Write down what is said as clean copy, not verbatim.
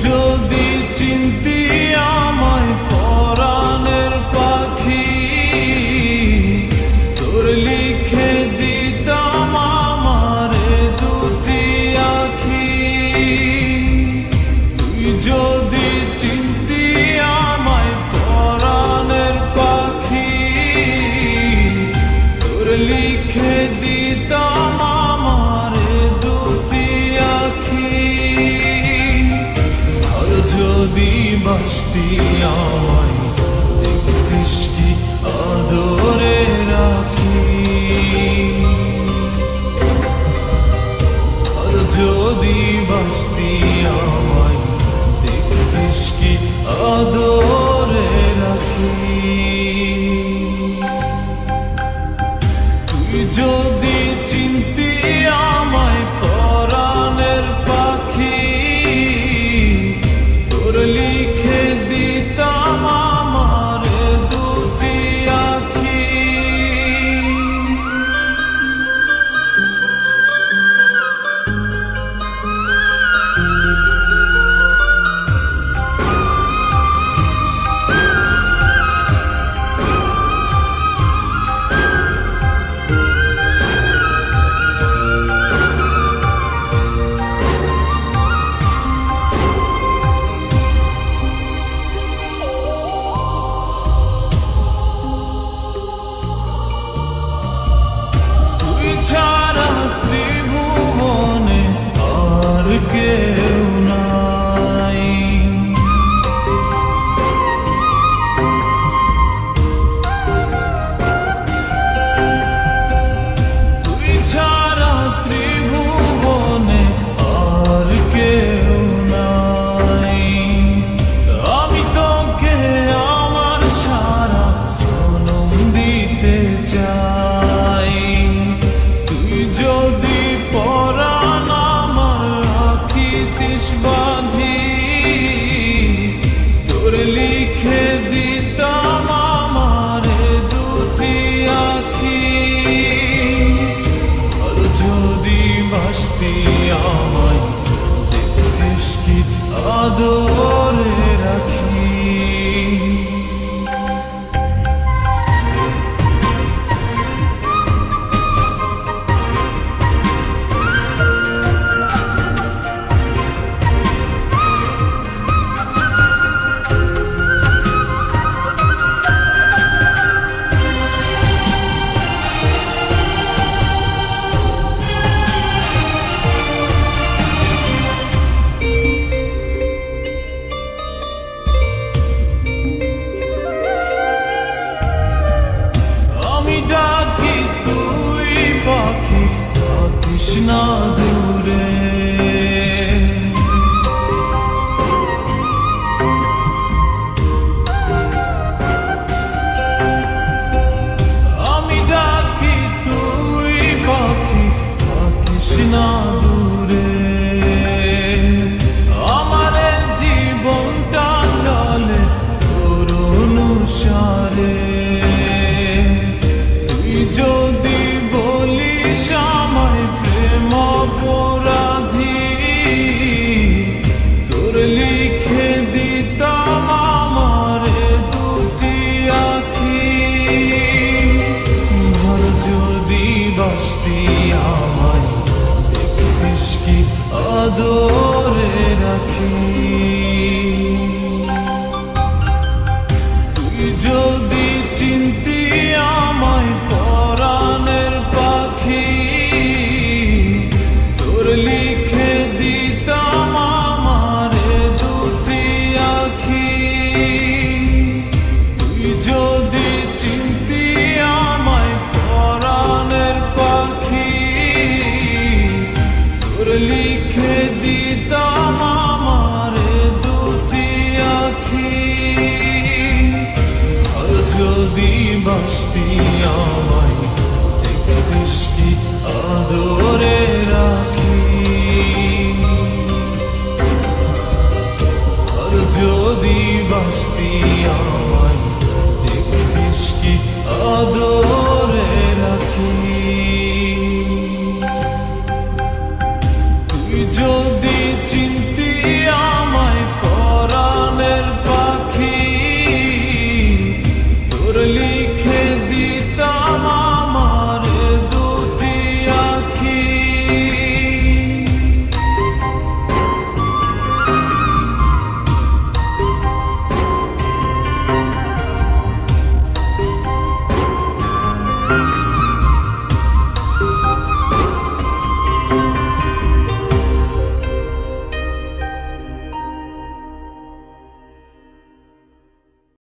যদি চিনতি আমায় পরাণের পাখি, তোর লিখে দিতাম আমারে দুটি আখি। তুই যদি চিনতি আমায় পরাণের পাখি, তোর লিখে দিতাম আমারে দুটি আখি। যদি বাসতি আমায় দেখতিস কি আদরে রাখি, আর যদি বাসতি আমায় দেখতিস কি আদরে রাখি। তুই যদি চিনতি আমায় পরাণের পাখি, লিখে দিতাম আমার দুটি আখি। ছাড়া ত্রিভুবনে আর কেউ নাই, তুই ছাড়া ত্রিভুবনে আর কেউ নাই। আমি তোকে আমার সারা জনম দিতে চাই। যদি পরাণ আমার রাখিতিস বাঁধি, তোর লিখে দিতাম আমারে দুটি আখি। আর যদি বাসতি আমায় দেখতিস কি আদরে রাখি। ডাকি তুই পাখি থাকিস না দূরে, আমি ডাকি তুই পাখি থাকিস না দূরে। আমার জীবনটা চলে তোর অনুসারে। যদি বলিস আমায় প্রেম অপরাধী, তোর লিখে দিতাম আমারে দুটি আখি। ভর যদি বাসতি আমায় দেখতিস কি আদরে রাখি। তুই যদি চিনতি আমায় পরাণের পাখি, তোর লিখে দিতাম আমারে দুটি আখি। তুই যদি চিনতি আমায় পরাণের পাখি, তোর লিখে দিতাম আমারে দুটি আখি। আর যদি বাসতি আমায় দেখতিস কি আদরে রাখি। আর যদি বাসতি আমায় দেখতিস কি আদরে